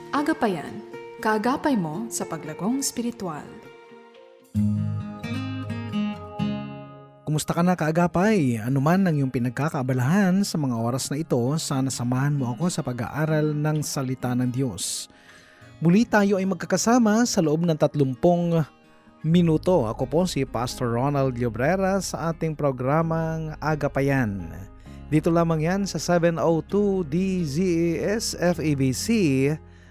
Agapayan, kaagapay mo sa paglagong spiritual. Kumusta ka na kaagapay? Ano man ang iyong pinagkakaabalahan sa mga oras na ito, sana samahan mo ako sa pag-aaral ng salita ng Diyos. Muli tayo ay magkakasama sa loob ng 30 minuto. Ako po si Pastor Ronald Llobrera sa ating programang Agapayan. Dito lamang yan sa 702 DZAS FEBC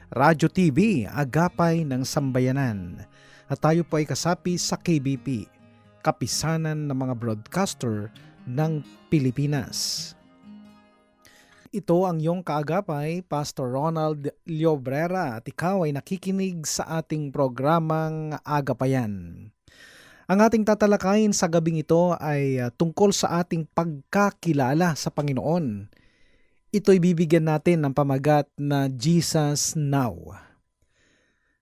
Radyo TV, Agapay ng Sambayanan. At tayo po ay kasapi sa KBP, Kapisanan ng mga Broadcaster ng Pilipinas. Ito ang iyong kaagapay, Pastor Ronald Llobrera, at ikaw ay nakikinig sa ating programang Agapayan. Ang ating tatalakayin sa gabing ito ay tungkol sa ating pagkakilala sa Panginoon. Ito'y bibigyan natin ng pamagat na Jesus Now.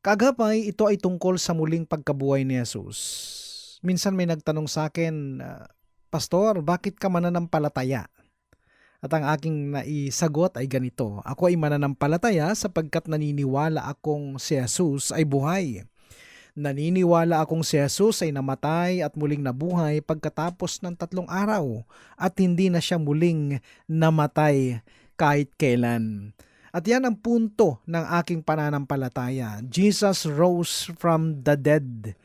Kaagapay, ito ay tungkol sa muling pagkabuhay ni Jesus. Minsan may nagtanong sa akin, Pastor, bakit ka mananampalataya? At ang aking naisagot ay ganito, ako ay mananampalataya sapagkat naniniwala akong si Jesus ay buhay. Naniniwala akong si Jesus ay namatay at muling nabuhay pagkatapos ng 3 araw at hindi na siya muling namatay kahit kailan. At yan ang punto ng aking pananampalataya. Jesus rose from the dead.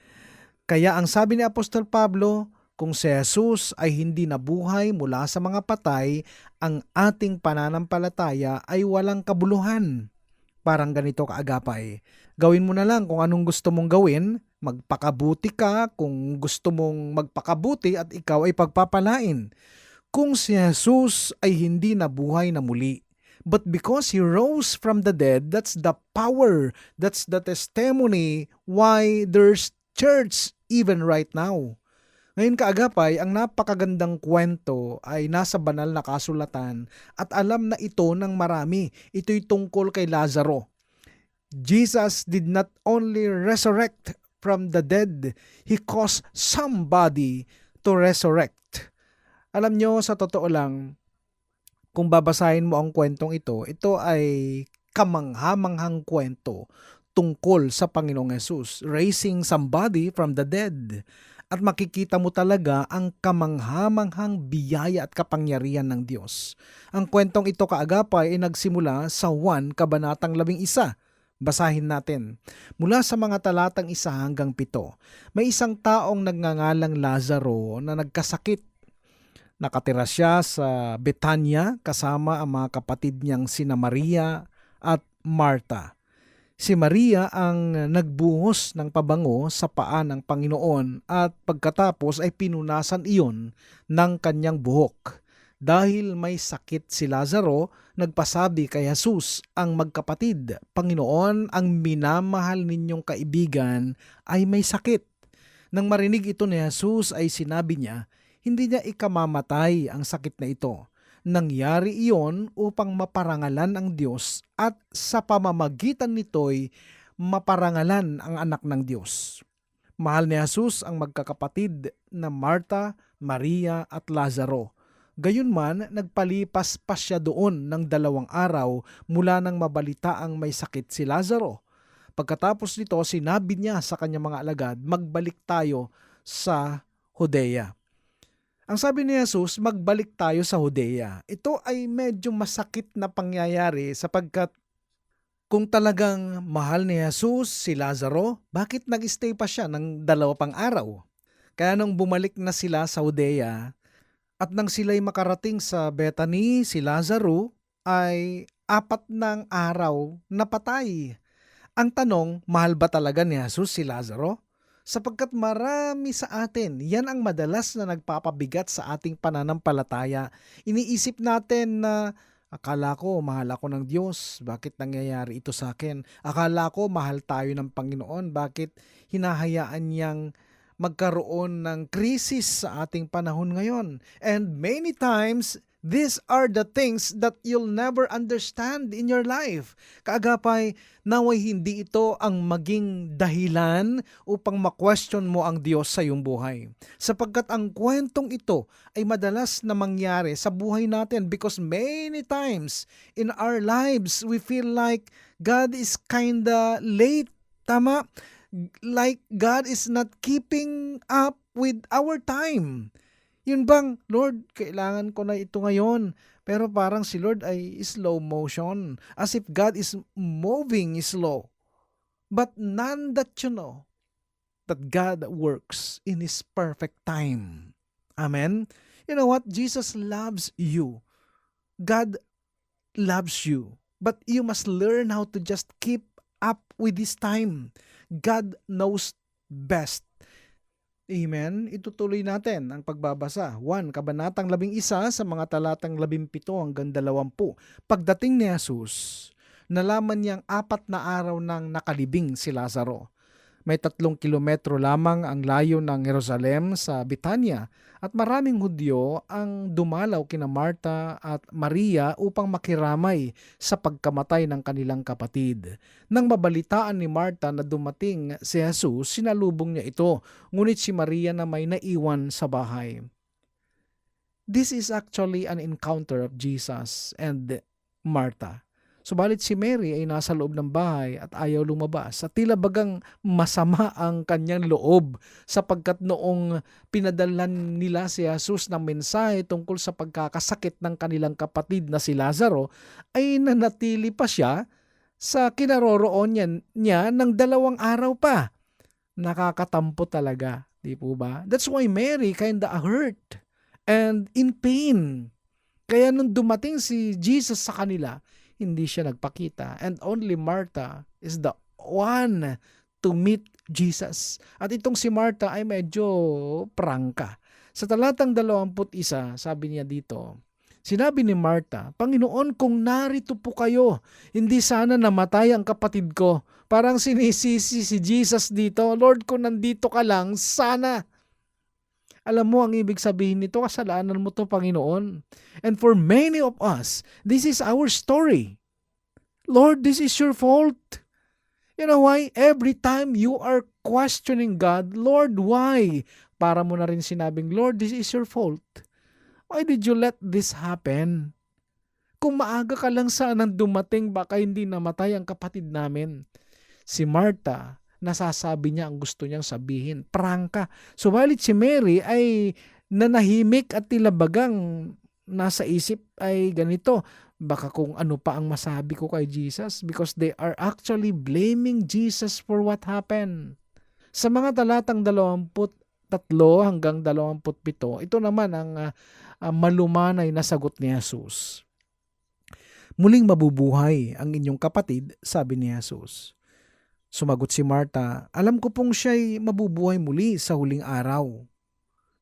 Kaya ang sabi ni Apostol Pablo, kung si Jesus ay hindi nabuhay mula sa mga patay, ang ating pananampalataya ay walang kabuluhan. Parang ganito kaagapay. Gawin mo na lang kung anong gusto mong gawin, magpakabuti ka kung gusto mong magpakabuti at ikaw ay pagpapalain. Kung si Jesus ay hindi nabuhay na muli, but because He rose from the dead, that's the power, that's the testimony why there's church even right now. Ngayon kaagapay, ang napakagandang kwento ay nasa banal na kasulatan at alam na ito ng marami. Ito'y tungkol kay Lazaro. Jesus did not only resurrect from the dead, He caused somebody to resurrect. Alam nyo, sa totoo lang, kung babasahin mo ang kwentong ito ay kamanghamanghang kwento tungkol sa Panginoong Hesus, raising somebody from the dead. At makikita mo talaga ang kamanghamanghang biyaya at kapangyarihan ng Diyos. Ang kwentong ito kaagapay ay nagsimula sa 1 Kabanatang 11. Basahin natin. Mula sa mga talatang 1 hanggang 7, may isang taong nagngangalang Lazaro na nagkasakit. Nakatira siya sa Betania kasama ang mga kapatid niyang sina Maria at Marta. Si Maria ang nagbuhos ng pabango sa paa ng Panginoon at pagkatapos ay pinunasan iyon ng kanyang buhok. Dahil may sakit si Lazaro, nagpasabi kay Jesus ang magkapatid, Panginoon, ang minamahal ninyong kaibigan ay may sakit. Nang marinig ito ni Jesus ay sinabi niya, hindi niya ikamamatay ang sakit na ito. Nangyari iyon upang maparangalan ang Diyos at sa pamamagitan nito'y maparangalan ang anak ng Diyos. Mahal ni Jesus ang magkakapatid na Marta, Maria at Lazaro. Gayunman, nagpalipas pa siya doon ng 2 araw mula nang mabalita ang may sakit si Lazaro. Pagkatapos nito, sinabi niya sa kanyang mga alagad, magbalik tayo sa Judea. Ang sabi ni Jesus, magbalik tayo sa Judea. Ito ay medyo masakit na pangyayari sapagkat kung talagang mahal ni Jesus si Lazaro, bakit nag-stay pa siya ng 2 pang araw? Kaya nung bumalik na sila sa Judea at nang sila'y makarating sa Bethany, si Lazaro ay 4 ng araw na patay. Ang tanong, mahal ba talaga ni Jesus si Lazaro? Sapagkat marami sa atin, yan ang madalas na nagpapabigat sa ating pananampalataya. Iniisip natin na akala ko mahal ako ng Diyos, bakit nangyayari ito sa akin? Akala ko mahal tayo ng Panginoon, bakit hinahayaan niyang magkaroon ng krisis sa ating panahon ngayon? And many times, These are the things that you'll never understand in your life. Kaagapay, naway hindi ito ang maging dahilan upang ma-question mo ang Diyos sa iyong buhay. Sapagkat ang kwentong ito ay madalas na mangyari sa buhay natin because many times in our lives we feel like God is kinda late. Tama? Like God is not keeping up with our time. Yun bang, Lord, kailangan ko na ito ngayon. Pero parang si Lord ay slow motion. As if God is moving slow. But none that you know that God works in His perfect time. Amen? You know what? Jesus loves you. God loves you. But you must learn how to just keep up with His time. God knows best. Amen. Itutuloy natin ang pagbabasa. 1, Kabanatang 11 sa mga talatang 17 hanggang 20. Pagdating ni Jesus, nalaman niyang 4 na araw nang nakalibing si Lazaro. May 3 kilometro lamang ang layo ng Jerusalem sa Betania at maraming Hudyo ang dumalaw kina Marta at Maria upang makiramay sa pagkamatay ng kanilang kapatid. Nang mabalitaan ni Marta na dumating si Jesus, sinalubong niya ito, ngunit si Maria na may naiwan sa bahay. This is actually an encounter of Jesus and Martha. Subalit si Mary ay nasa loob ng bahay at ayaw lumabas at tila bagang masama ang kanyang loob sapagkat noong pinadalan nila si Jesus ng mensahe tungkol sa pagkakasakit ng kanilang kapatid na si Lazaro ay nanatili pa siya sa kinaroroon niya ng 2 araw pa. Nakakatampo talaga, di po ba? That's why Mary kinda hurt and in pain. Kaya nung dumating si Jesus sa kanila, hindi siya nagpakita. And only Martha is the one to meet Jesus. At itong si Martha ay medyo prangka. Sa talatang 21, sabi niya dito, sinabi ni Martha, Panginoon, kung narito po kayo, hindi sana namatay ang kapatid ko. Parang sinisisi si Jesus dito, Lord, kung nandito ka lang, sana. Alam mo ang ibig sabihin nito, kasalanan mo to, Panginoon. And for many of us, this is our story. Lord, this is your fault. You know why? Every time you are questioning God, Lord, why? Para mo na rin sinabing, Lord, this is your fault. Why did you let this happen? Kung maaga ka lang sanang dumating, baka hindi namatay ang kapatid namin. Si Martha, nasasabi niya ang gusto niyang sabihin. Prangka. Subalit si Mary ay nanahimik at tila bagang nasa isip ay ganito. Baka kung ano pa ang masabi ko kay Jesus because they are actually blaming Jesus for what happened. Sa mga talatang 23 hanggang 27, ito naman ang malumanay na sagot ni Jesus. Muling mabubuhay ang inyong kapatid, sabi ni Jesus. Sumagot si Martha, alam ko pong siya'y mabubuhay muli sa huling araw.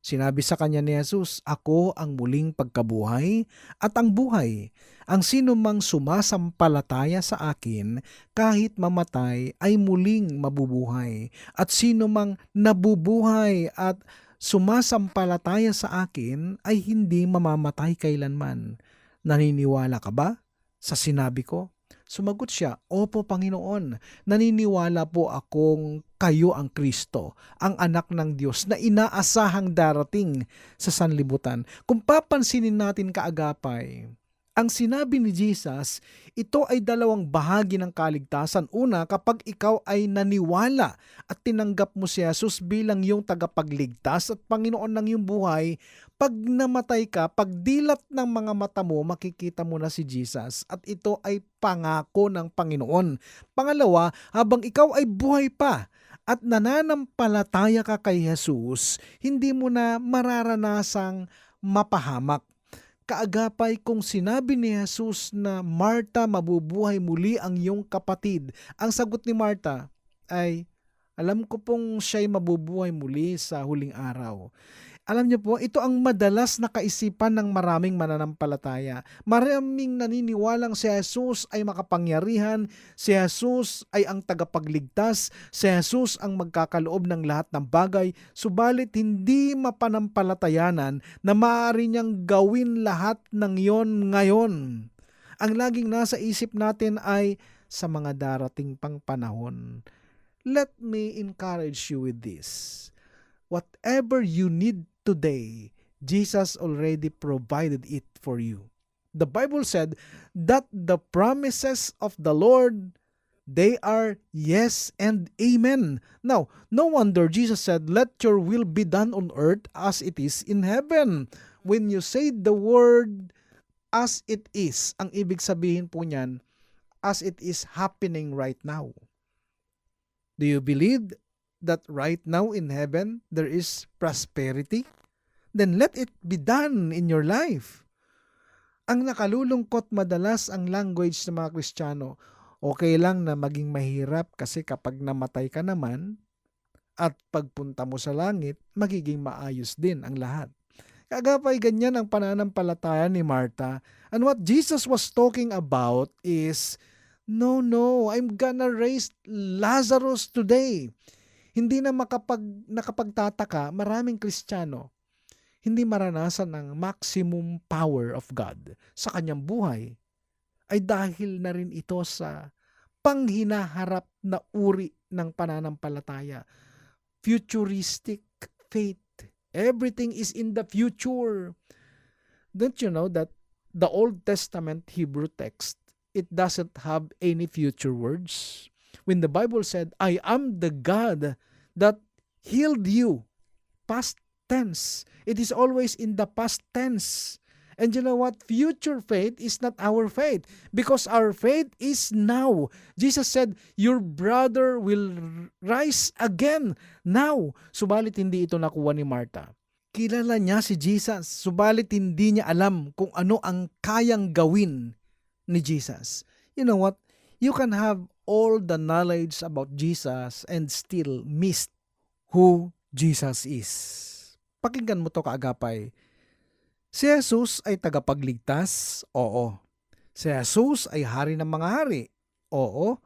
Sinabi sa kanya ni Jesus, ako ang muling pagkabuhay at ang buhay. Ang sino mang sumasampalataya sa akin, kahit mamatay, ay muling mabubuhay. At sino mang nabubuhay at sumasampalataya sa akin, ay hindi mamamatay kailanman. Naniniwala ka ba sa sinabi ko? Sumagot siya, Opo Panginoon, naniniwala po akong kayo ang Kristo, ang anak ng Diyos na inaasahang darating sa sanlibutan. Kung papansinin natin kaagapay, ang sinabi ni Jesus, ito ay 2 bahagi ng kaligtasan. Una, kapag ikaw ay naniwala at tinanggap mo si Jesus bilang iyong tagapagligtas at Panginoon ng iyong buhay, pag namatay ka, pag dilat ng mga mata mo, makikita mo na si Jesus. At ito ay pangako ng Panginoon. Pangalawa, habang ikaw ay buhay pa at nananampalataya ka kay Jesus, hindi mo na mararanasang mapahamak. Kaagapay kung sinabi ni Jesus na Martha, mabubuhay muli ang iyong kapatid, ang sagot ni Martha ay, alam ko pong siya'y mabubuhay muli sa huling araw. Alam niyo po, ito ang madalas na kaisipan ng maraming mananampalataya. Maraming naniniwalang si Jesus ay makapangyarihan, si Jesus ay ang tagapagligtas, si Jesus ang magkakaloob ng lahat ng bagay, subalit hindi mapanampalatayanan na maaari niyang gawin lahat ng iyon ngayon. Ang laging nasa isip natin ay sa mga darating pang panahon. Let me encourage you with this. Whatever you need today, Jesus already provided it for you. The Bible said that the promises of the Lord, they are yes and amen. Now, no wonder Jesus said, let your will be done on earth as it is in heaven. When you say the word as it is, ang ibig sabihin po niyan, as it is happening right now. Do you believe that right now in heaven there is prosperity? Then let it be done in your life. Ang nakalulungkot madalas ang language ng mga Kristiyano, okay lang na maging mahirap kasi kapag namatay ka naman at pagpunta mo sa langit, magiging maayos din ang lahat. Kagapay ganyan ang pananampalataya ni Martha. And what Jesus was talking about is, no, I'm gonna raise Lazarus today. Hindi na nakapagtataka, maraming Kristiyano, hindi maranasan ng maximum power of God sa kanyang buhay, ay dahil na rin ito sa panghinaharap na uri ng pananampalataya. Futuristic faith. Everything is in the future. Don't you know that the Old Testament Hebrew text, it doesn't have any future words? When the Bible said, I am the God that healed you, past tense. It is always in the past tense. And you know what? Future faith is not our faith because our faith is now. Jesus said, your brother will rise again now. Subalit hindi ito nakuha ni Martha. Kilala niya si Jesus, subalit hindi niya alam kung ano ang kayang gawin ni Jesus. You know what? You can have all the knowledge about Jesus and still miss who Jesus is. Pakinggan mo to kaagapay. Si Jesus ay tagapagligtas? Oo. Si Jesus ay hari ng mga hari? Oo.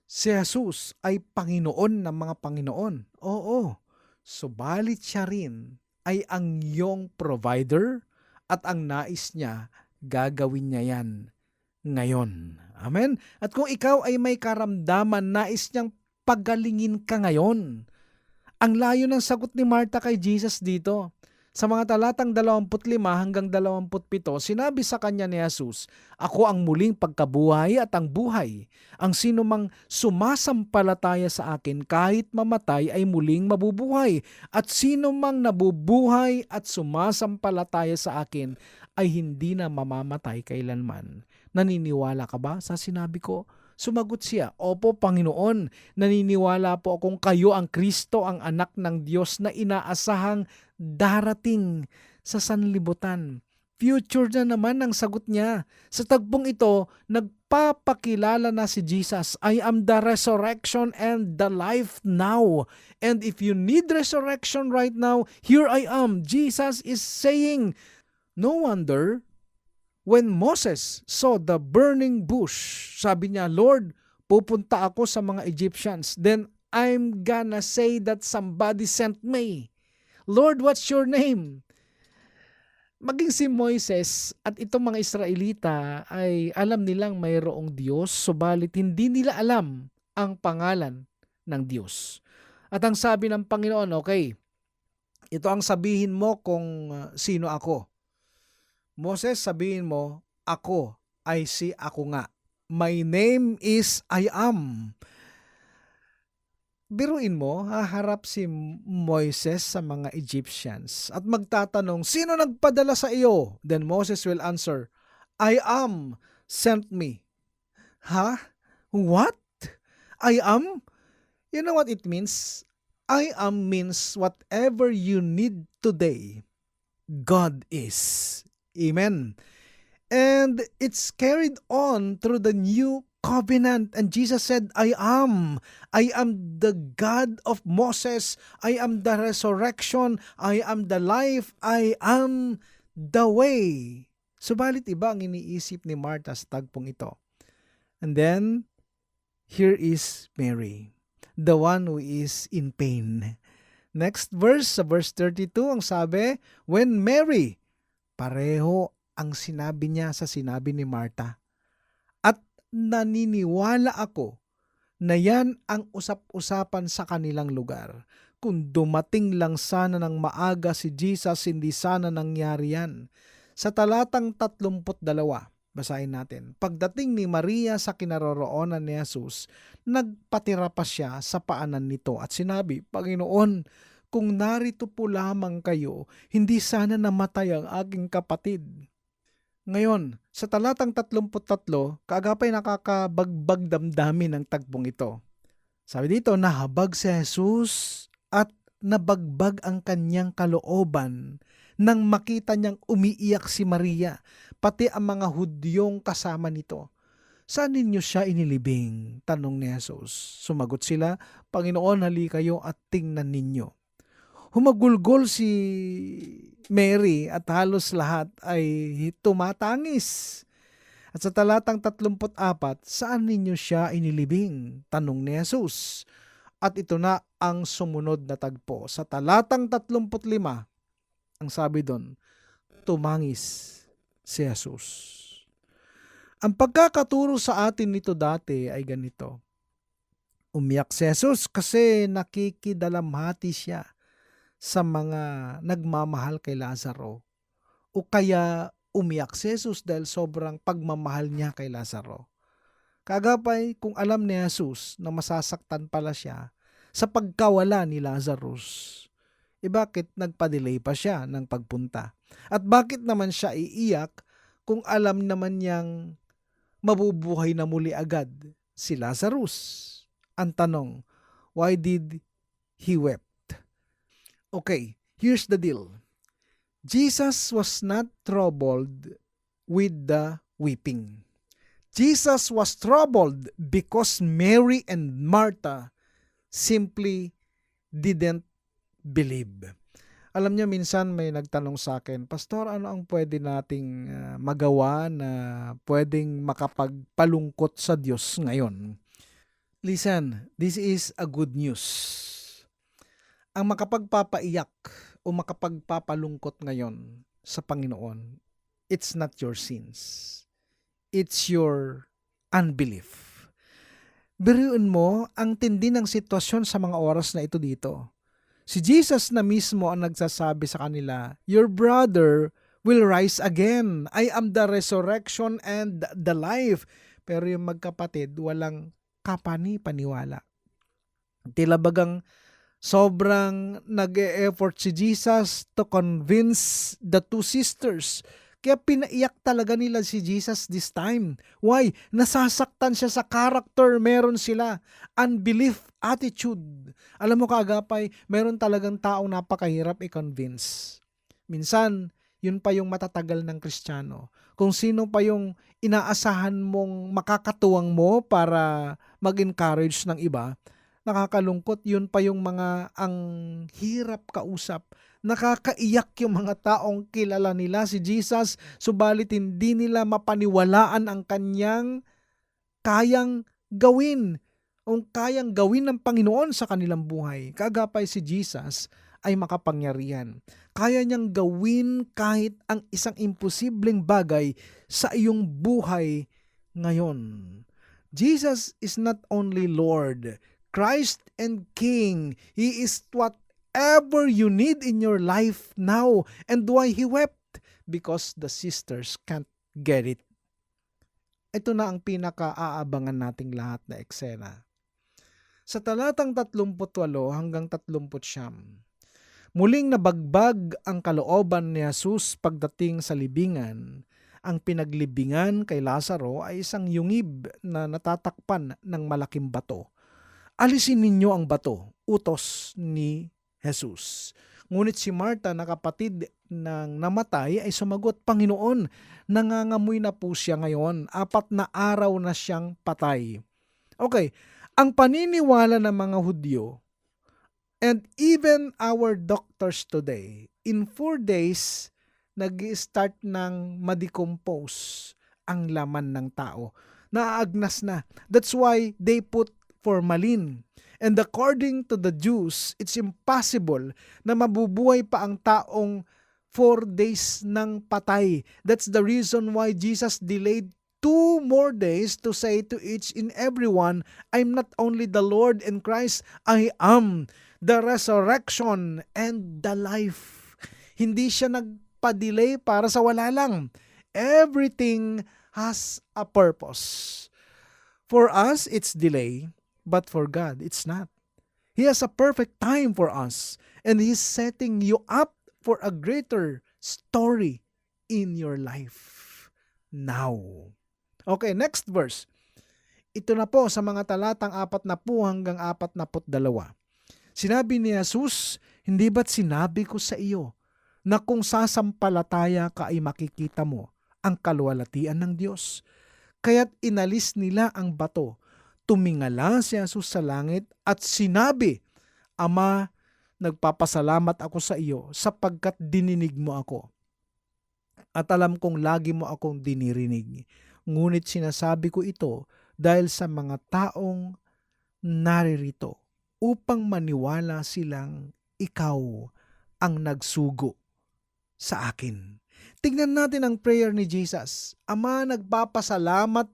Si Jesus ay Panginoon ng mga Panginoon? Oo. Subalit siya rin ay ang iyong provider at ang nais niya, gagawin niya yan ngayon. Amen? At kung ikaw ay may karamdaman, nais niyang pagalingin ka ngayon. Ang layo ng sagot ni Martha kay Jesus dito. Sa mga talatang 25 hanggang 27, sinabi sa kanya ni Jesus, ako ang muling pagkabuhay at ang buhay. Ang sino mang sumasampalataya sa akin kahit mamatay ay muling mabubuhay. At sino mang nabubuhay at sumasampalataya sa akin ay hindi na mamamatay kailanman. Naniniwala ka ba sa sinabi ko? Sumagot siya, opo Panginoon, naniniwala po akong kayo ang Kristo, ang anak ng Diyos na inaasahang darating sa sanlibutan. Future na naman ang sagot niya. Sa tagpong ito, nagpapakilala na si Jesus, I am the resurrection and the life now. And if you need resurrection right now, here I am. Jesus is saying, no wonder, when Moses saw the burning bush, sabi niya, Lord, pupunta ako sa mga Egyptians. Then I'm gonna say that somebody sent me. Lord, what's your name? Maging si Moises at itong mga Israelita ay alam nilang mayroong Diyos, subalit hindi nila alam ang pangalan ng Diyos. At ang sabi ng Panginoon, okay, ito ang sabihin mo kung sino ako. Moses, sabihin mo, ako ay si ako nga. My name is I am. Biruin mo, haharap si Moises sa mga Egyptians at magtatanong, sino nagpadala sa iyo? Then Moses will answer, I am sent me. Ha? What? I am? You know what it means? I am means whatever you need today, God is. Amen. And it's carried on through the New covenant. And Jesus said, I am the God of Moses. I am the resurrection. I am the life. I am the way. Subalit iba ang iniisip ni Martha sa tagpong ito. And then, here is Mary, the one who is in pain. Next verse, sa verse 32, ang sabi, when Mary, pareho ang sinabi niya sa sinabi ni Martha. At naniniwala ako na yan ang usap-usapan sa kanilang lugar. Kung dumating lang sana ng maaga si Jesus, hindi sana nangyari yan. Sa talatang 32, basahin natin. Pagdating ni Maria sa kinaroroonan ni Jesus, nagpatira pa siya sa paanan nito at sinabi, Panginoon, kung narito po lamang kayo, hindi sana namatay ang aking kapatid. Ngayon, sa talatang 33, kaagapay nakakabagbag damdamin ng tagpong ito. Sabi dito, nahabag si Jesus at nabagbag ang kanyang kalooban nang makita niyang umiiyak si Maria, pati ang mga Hudyong kasama nito. Saan ninyo siya inilibing? Tanong ni Jesus. Sumagot sila, Panginoon, hali kayo at tingnan ninyo. Humagulgol si Mary at halos lahat ay tumatangis. At sa talatang 34, saan ninyo siya inilibing? Tanong ni Jesus. At ito na ang sumunod na tagpo. Sa talatang 35, ang sabi doon, tumangis si Jesus. Ang pagkakaturo sa atin nito dati ay ganito. Umiyak si Jesus kasi nakikidalamhati siya sa mga nagmamahal kay Lazaro. O kaya umiyak si Jesus dahil sobrang pagmamahal niya kay Lazaro. Kagapay kung alam ni Jesus na masasaktan pala siya sa pagkawala ni Lazarus, bakit nagpa-delay pa siya ng pagpunta? At bakit naman siya iiyak kung alam naman niyang mabubuhay na muli agad si Lazarus? Ang tanong, why did he wept? Okay, here's the deal. Jesus was not troubled with the weeping. Jesus was troubled because Mary and Martha simply didn't believe. Alam niyo, minsan may nagtanong sa akin, Pastor, ano ang pwede nating magawa na pwedeng makapagpalungkot sa Diyos ngayon? Listen, this is a good news. Ang makapagpapaiyak o makapagpapalungkot ngayon sa Panginoon, it's not your sins. It's your unbelief. Biruin mo ang tindi ng sitwasyon sa mga oras na ito dito. Si Jesus na mismo ang nagsasabi sa kanila, your brother will rise again. I am the resurrection and the life. Pero yung magkapatid, walang kapani-paniwala. Tila bagang sobrang nag-e-effort si Jesus to convince the two sisters. Kaya pinaiyak talaga nila si Jesus this time. Why? Nasasaktan siya sa character meron sila. Unbelief attitude. Alam mo kaagapay, meron talagang taong napakahirap i-convince. Minsan, yun pa yung matatagal ng Kristiyano. Kung sino pa yung inaasahan mong makakatuwang mo para mag-encourage ng iba, nakakalungkot, yun pa yung mga ang hirap kausap. Nakakaiyak yung mga taong kilala nila si Jesus, subalit hindi nila mapaniwalaan ang kanyang kayang gawin. Ang kayang gawin ng Panginoon sa kanilang buhay. Kagapay si Jesus ay makapangyarihan. Kaya niyang gawin kahit ang isang imposibleng bagay sa iyong buhay ngayon. Jesus is not only Lord, Christ and King. He is whatever you need in your life now. And why He wept? Because the sisters can't get it. Ito na ang pinaka-aabangan nating lahat na eksena. Sa talatang 38 hanggang 39, muling nabagbag ang kalooban ni Jesus pagdating sa libingan. Ang pinaglibingan kay Lazaro ay isang yungib na natatakpan ng malaking bato. Alisin ninyo ang bato, utos ni Jesus. Ngunit si Martha na kapatid ng namatay ay sumagot, Panginoon, nangangamoy na po siya ngayon. 4 na araw na siyang patay. Okay, ang paniniwala ng mga Hudyo and even our doctors today, in 4 days, nag-start ng ma-decompose ang laman ng tao. Naaagnas na. That's why they put formalin. And according to the Jews, it's impossible na mabubuhay pa ang taong 4 days ng patay. That's the reason why Jesus delayed 2 more days to say to each and everyone, I'm not only the Lord and Christ, I am the resurrection and the life. Hindi siya nagpa-delay para sa wala lang. Everything has a purpose. For us, it's delay. But for God, it's not. He has a perfect time for us. And He's setting you up for a greater story in your life now. Okay, next verse. Ito na po sa mga talatang 40 hanggang 42. Sinabi ni Jesus, hindi ba't sinabi ko sa iyo na kung sasampalataya ka ay makikita mo ang kaluwalhatian ng Diyos? Kaya't inalis nila ang bato. Tumingala si Jesus sa langit at sinabi, Ama, nagpapasalamat ako sa iyo sapagkat dininig mo ako. At alam kong lagi mo akong dinirinig. Ngunit sinasabi ko ito dahil sa mga taong naririto upang maniwala silang ikaw ang nagsugo sa akin. Tingnan natin ang prayer ni Jesus. Ama, nagpapasalamat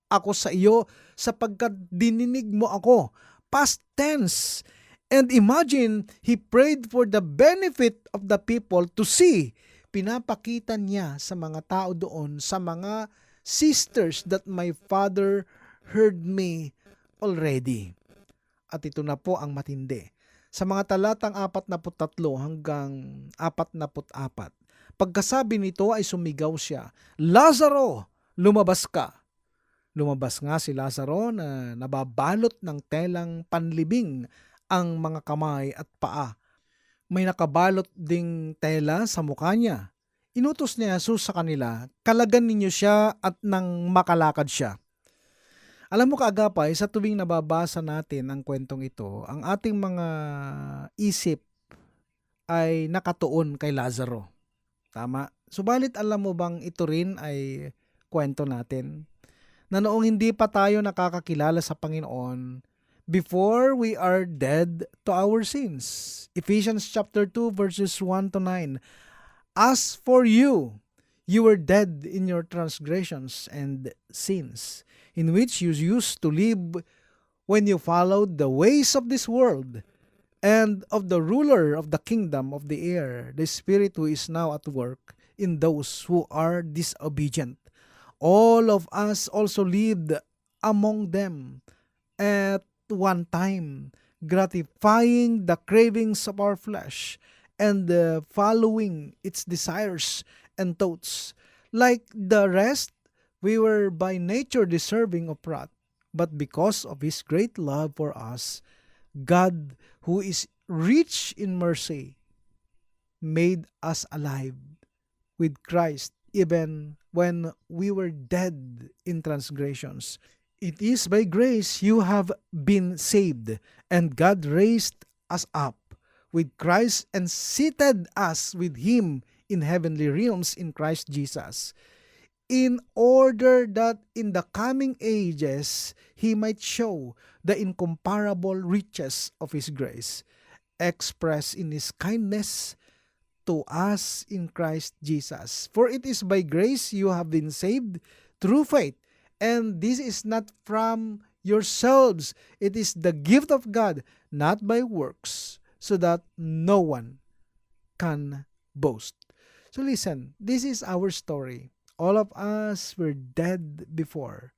ako sa iyo sapagkat dininig mo ako. Past tense. And imagine, He prayed for the benefit of the people to see. Pinapakita niya sa mga tao doon, sa mga sisters, that my Father heard me already. At ito na po ang matindi. Sa mga talatang 43 hanggang 44, pagkasabi nito ay sumigaw siya, Lazaro, lumabas ka. Lumabas nga si Lazaro na nababalot ng telang panlibing ang mga kamay at paa. May nakabalot ding tela sa mukha niya. Inutos ni Jesus sa kanila, kalagan ninyo siya at nang makalakad siya. Alam mo kaagapay, sa tuwing nababasa natin ang kwentong ito, ang ating mga isip ay nakatuon kay Lazaro. Tama? Subalit alam mo bang ito rin ay kwento natin? Na noong hindi pa tayo nakakakilala sa Panginoon, before we are dead to our sins. Ephesians chapter 2 verses 1 to 9. As for you, you were dead in your transgressions and sins, in which you used to live when you followed the ways of this world, and of the ruler of the kingdom of the air, the spirit who is now at work in those who are disobedient. All of us also lived among them at one time, gratifying the cravings of our flesh and following its desires and thoughts. Like the rest, we were by nature deserving of wrath, but because of His great love for us, God, who is rich in mercy, made us alive with Christ even when we were dead in transgressions. It is by grace you have been saved, and God raised us up with Christ and seated us with Him in heavenly realms in Christ Jesus, in order that in the coming ages He might show the incomparable riches of His grace, expressed in His kindness to us in Christ Jesus. For it is by grace you have been saved through faith, and this is not from yourselves. It is the gift of God, not by works, so that no one can boast. So listen, this is our story. All of us were dead before,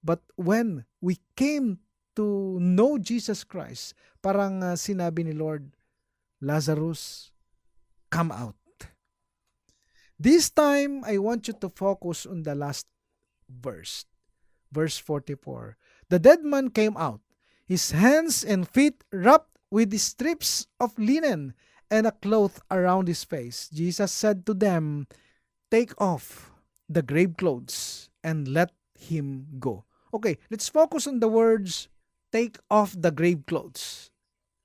but when we came to know Jesus Christ, parang sinabi ni Lord, Lazarus, come out. This time, I want you to focus on the last verse. Verse 44. The dead man came out, his hands and feet wrapped with strips of linen, and a cloth around his face. Jesus said to them, "Take off the grave clothes and let him go." Okay, let's focus on the words, take off the grave clothes.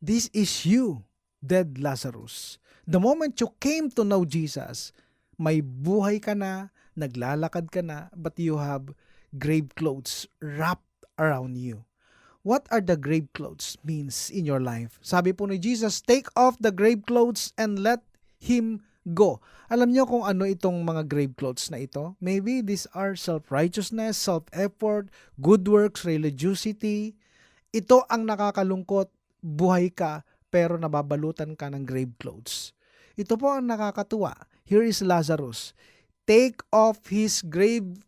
This is you, dead Lazarus. The moment you came to know Jesus, may buhay ka na, naglalakad ka na, but you have grave clothes wrapped around you. What are the grave clothes means in your life? Sabi po ni Jesus, take off the grave clothes and let him go. Alam niyo kung ano itong mga grave clothes na ito? Maybe these are self-righteousness, self-effort, good works, religiosity. Ito ang nakakalungkot, buhay ka pero nababalutan ka ng grave clothes. Ito po ang nakakatuwa. Here is Lazarus. Take off his grave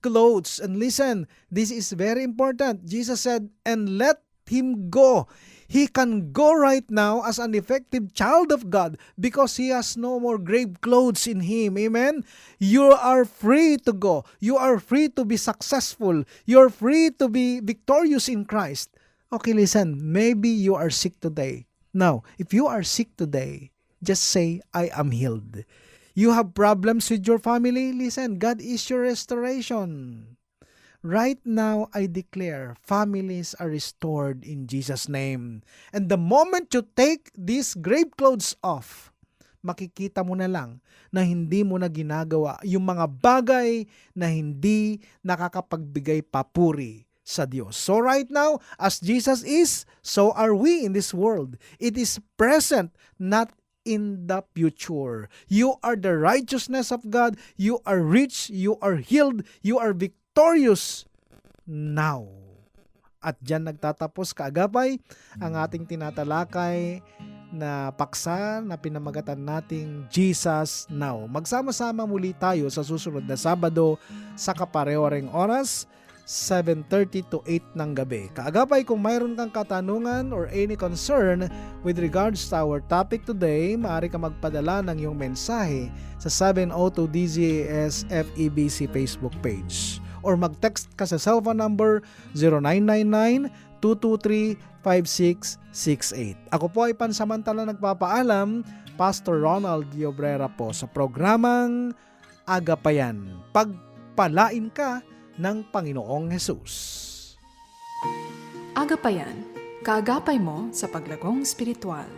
clothes. And listen, this is very important. Jesus said, and let him go. He can go right now as an effective child of God because he has no more grave clothes in him. Amen? You are free to go. You are free to be successful. You are free to be victorious in Christ. Okay, listen. Maybe you are sick today. Now, if you are sick today, just say, I am healed. You have problems with your family? Listen, God is your restoration. Right now, I declare, families are restored in Jesus' name. And the moment you take these grave clothes off, makikita mo na lang na hindi mo na ginagawa yung mga bagay na hindi nakakapagbigay papuri sa Diyos. So right now, as Jesus is, so are we in this world. It is present, not in the future. You are the righteousness of God. You are rich. You are healed. You are victorious now. At dyan nagtatapos kaagapay ang ating tinatalakay na paksa na pinamagatan nating Jesus Now. Magsama-sama muli tayo sa susunod na Sabado sa kapareho-reng oras, 7:30 to 8 ng gabi. Kaagapay, kung mayroon kang katanungan or any concern with regards to our topic today, maaari ka magpadala ng iyong mensahe sa 702 DZAS FEBC Facebook page or mag-text ka sa cellphone number 0999-223-5668. Ako po ay pansamantala nagpapaalam, Pastor Ronald Diobrera po sa programang Agapayan. Pagpalain ka ng Panginoong Hesus. Agapayan, kaagapay mo sa paglagong spiritual.